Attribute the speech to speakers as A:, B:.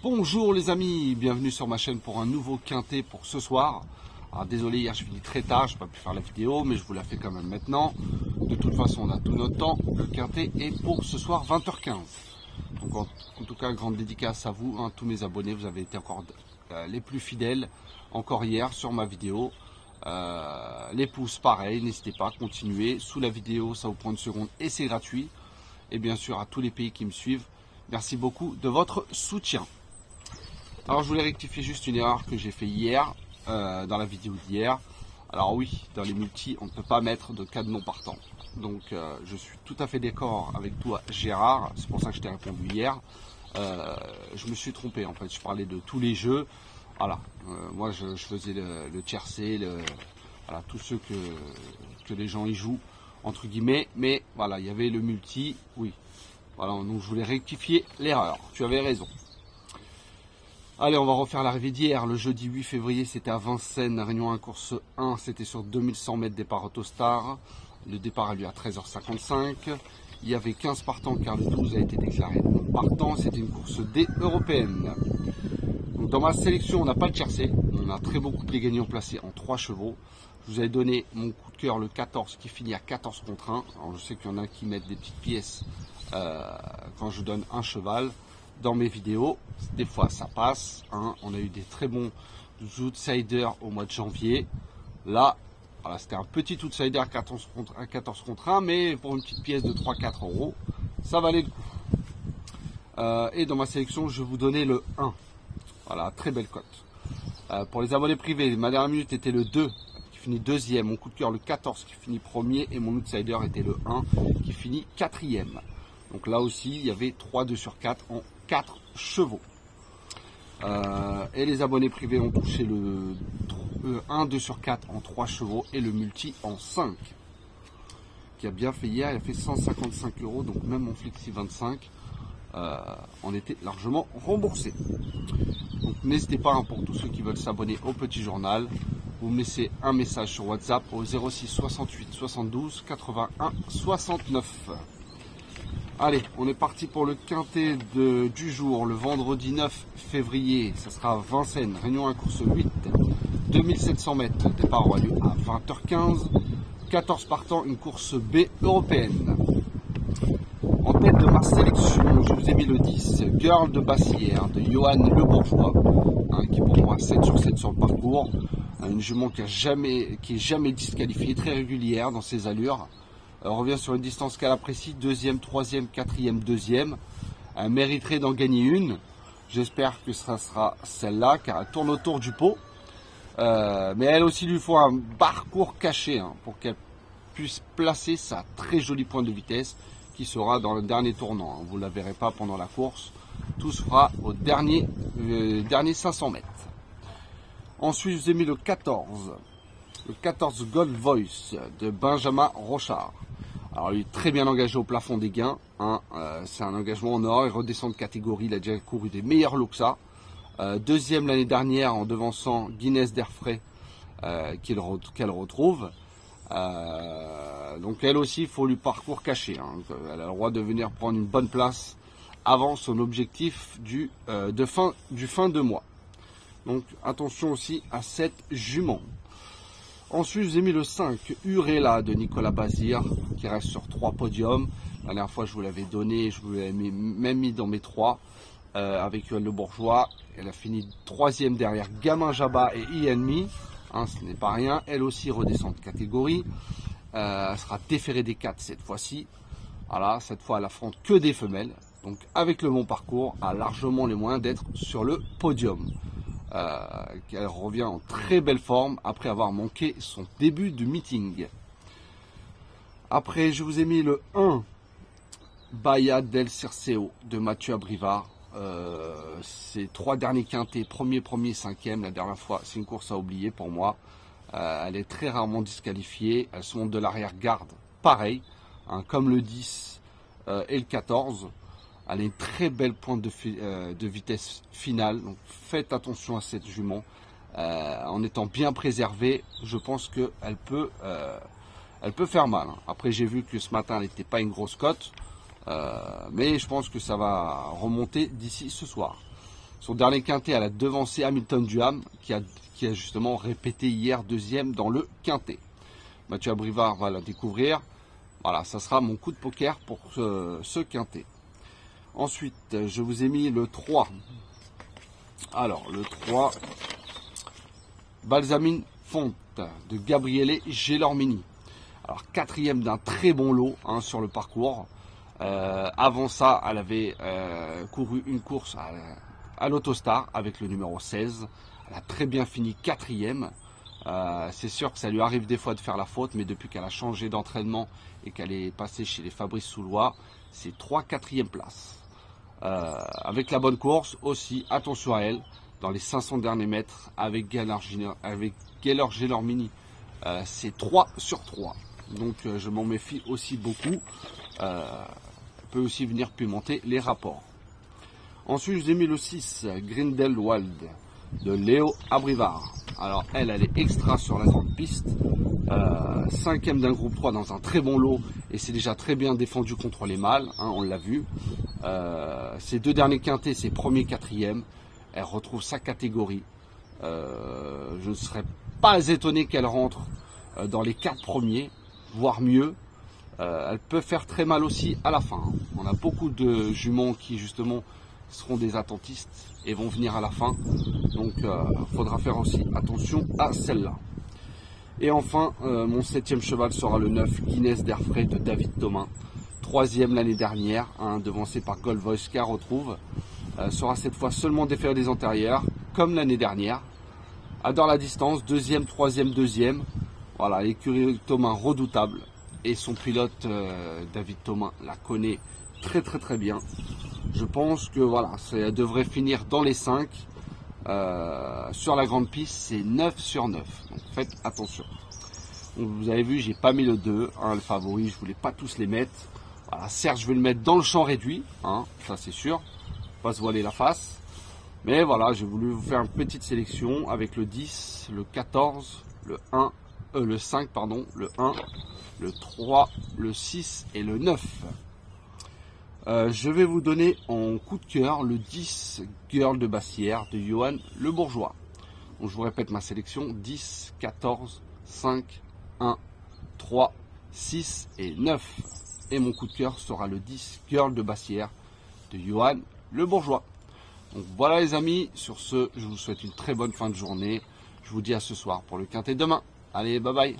A: Bonjour les amis, bienvenue sur ma chaîne pour un nouveau quintet pour ce soir. Alors désolé, hier je finis très tard, je n'ai pas pu faire la vidéo, mais je vous la fais quand même maintenant. De toute façon, on a tout notre temps. Le quintet est pour ce soir 20h15. Donc en tout cas, grande dédicace à vous, tous mes abonnés. Vous avez été encore les plus fidèles encore hier sur ma vidéo. Les pouces, pareil, n'hésitez pas à continuer. Sous la vidéo, ça vous prend une seconde et c'est gratuit. Et bien sûr, à tous les pays qui me suivent, merci beaucoup de votre soutien. Alors je voulais rectifier juste une erreur que j'ai fait hier, dans la vidéo d'hier. Alors oui, dans les multis, on ne peut pas mettre de cas de non partant. Donc je suis tout à fait d'accord avec toi Gérard, c'est pour ça que je t'ai répondu hier. Je me suis trompé en fait, je parlais de tous les jeux. Voilà, moi je faisais le tiercé, voilà, tous ceux que les gens y jouent, entre guillemets. Mais voilà, il y avait le multi, oui. Voilà, donc je voulais rectifier l'erreur, tu avais raison. Allez, on va refaire l'arrivée d'hier. Le jeudi 8 février, c'était à Vincennes, Réunion 1, course 1. C'était sur 2100 mètres départ Autostar. Le départ a lieu à 13h55. Il y avait 15 partants car le 12 a été déclaré non partant. C'était une course D européenne. Donc, dans ma sélection, on n'a pas le tiercé. On a très beau couplet gagnant placé en 3 chevaux. Je vous avais donné mon coup de cœur, le 14, qui finit à 14 contre 1. Alors, je sais qu'il y en a qui mettent des petites pièces quand je donne un cheval. Dans mes vidéos, des fois ça passe, on a eu des très bons outsiders au mois de janvier. Là, voilà, c'était un petit outsider à 14 contre 1, mais pour une petite pièce de 3-4 euros, ça valait le coup. Et dans ma sélection, je vous donnais le 1. Voilà, très belle cote. Pour les abonnés privés, ma dernière minute était le 2, qui finit deuxième. Mon coup de cœur, le 14, qui finit premier. Et mon outsider était le 1, qui finit quatrième. Donc là aussi, il y avait 3-2 sur 4 en 4 chevaux. Et les abonnés privés ont touché le 1-2 sur 4 en 3 chevaux et le multi en 5. Qui a bien fait hier, il a fait 155 €. Donc même mon Flexi 25, on était largement remboursé. Donc n'hésitez pas, pour tous ceux qui veulent s'abonner au petit journal, vous me laissez un message sur WhatsApp au 06 68 72 81 69. Allez, on est parti pour le quintet du jour, le vendredi 9 février. Ça sera à Vincennes, Réunion 1, course 8, 2700 mètres. Le départ aura lieu à 20h15. 14 partants, une course B européenne. En tête de ma sélection, je vous ai mis le 10, Girl de Bassière, de Johan Le Bourgeois, qui est pour moi 7 sur 7 sur le parcours. Une jument qui est jamais disqualifiée, très régulière dans ses allures. On revient sur une distance qu'elle apprécie, deuxième, troisième, quatrième, deuxième. Elle mériterait d'en gagner une. J'espère que ce sera celle-là, car elle tourne autour du pot. Mais elle aussi lui faut un parcours caché pour qu'elle puisse placer sa très jolie pointe de vitesse qui sera dans le dernier tournant. Vous ne la verrez pas pendant la course. Tout se fera au dernier 500 mètres. Ensuite, je vous ai mis le 14. Le 14 Gold Voice de Benjamin Rochard. Alors il est très bien engagé au plafond des gains. C'est un engagement en or. Il redescend de catégorie. Il a déjà couru des meilleurs lots que ça. Deuxième l'année dernière en devançant Guinness d'Airfray qu'elle retrouve. Donc elle aussi, il faut lui parcours caché. Elle a le droit de venir prendre une bonne place avant son objectif du fin de mois. Donc attention aussi à cette jument. Ensuite, je vous ai mis le 5, Urella de Nicolas Bazir, qui reste sur 3 podiums. La dernière fois, je vous l'avais donné, je vous l'avais même mis dans mes 3, avec Le Bourgeois. Elle a fini 3e derrière Gamin Jabba et Ianmi. Ce n'est pas rien. Elle aussi redescend de catégorie. Elle sera déférée des 4 cette fois-ci. Voilà, cette fois, elle affronte que des femelles. Donc, avec le bon parcours, a largement les moyens d'être sur le podium. Elle revient en très belle forme après avoir manqué son début de meeting. Après, je vous ai mis le 1 Bahia del Circeo de Mathieu Abrivard. Ces 3 derniers quintés, premier, 5e. La dernière fois, c'est une course à oublier pour moi. Elle est très rarement disqualifiée. Elle se monte de l'arrière-garde, pareil, comme le 10 et le 14. Elle a une très belle pointe de vitesse finale, donc faites attention à cette jument. En étant bien préservée, je pense qu'elle peut faire mal. Après, j'ai vu que ce matin, elle n'était pas une grosse cote, mais je pense que ça va remonter d'ici ce soir. Son dernier quintet, elle a devancé Hamilton Duham, qui a justement répété hier deuxième dans le quintet. Mathieu Abrivard va la découvrir. Voilà, ça sera mon coup de poker pour ce quintet. Ensuite, je vous ai mis le 3. Alors, le 3, Balsamine Fonte de Gabriele Gelormini. Alors, quatrième d'un très bon lot sur le parcours. Avant ça, elle avait couru une course à l'Autostar avec le numéro 16. Elle a très bien fini quatrième. C'est sûr que ça lui arrive des fois de faire la faute, mais depuis qu'elle a changé d'entraînement et qu'elle est passée chez les Fabrice Soulois, c'est 3 quatrième places. Avec la bonne course aussi, attention à elle, dans les 500 derniers mètres avec Gaylor Gelormini, c'est 3 sur 3. Donc je m'en méfie aussi beaucoup. Peut aussi venir pimenter les rapports. Ensuite, je vous ai mis le 6, Grindelwald de Léo Abrivard. Alors elle est extra sur la grande piste. Cinquième d'un groupe 3 dans un très bon lot. Et c'est déjà très bien défendu contre les mâles, on l'a vu. Ses deux derniers quintés, ses premiers quatrièmes. Elle retrouve sa catégorie. Je ne serais pas étonné qu'elle rentre dans les 4 premiers, voire mieux. Elle peut faire très mal aussi à la fin. On a beaucoup de juments qui justement seront des attentistes et vont venir à la fin. Donc il faudra faire aussi attention à celle-là. Et enfin, mon 7e cheval sera le 9, Guinness d'Airfray de David Thomas. 3e l'année dernière, devancé par Gold Voice qu'elle retrouve. Sera cette fois seulement déféré des antérieurs, comme l'année dernière. Adore la distance, 2e, 3e, 2e. Voilà, l'écurie Thomas redoutable. Et son pilote David Thomas la connaît très bien. Je pense que voilà, ça devrait finir dans les 5. Sur la grande piste, c'est 9 sur 9. Donc faites attention. Donc, vous avez vu, j'ai pas mis le 2, le favori, je voulais pas tous les mettre. Voilà, certes, je vais le mettre dans le champ réduit, ça c'est sûr. Pas se voiler la face. Mais voilà, j'ai voulu vous faire une petite sélection avec le 10, le 14, le 5, pardon, le 1, le 3, le 6 et le 9. Je vais vous donner en coup de cœur le 10 Girl de Bassière de Johan Le Bourgeois. Donc, je vous répète ma sélection, 10, 14, 5, 1, 3, 6 et 9. Et mon coup de cœur sera le 10 Girl de Bassière de Johan Le Bourgeois. Donc voilà les amis, sur ce, je vous souhaite une très bonne fin de journée. Je vous dis à ce soir pour le quintet demain. Allez, bye bye.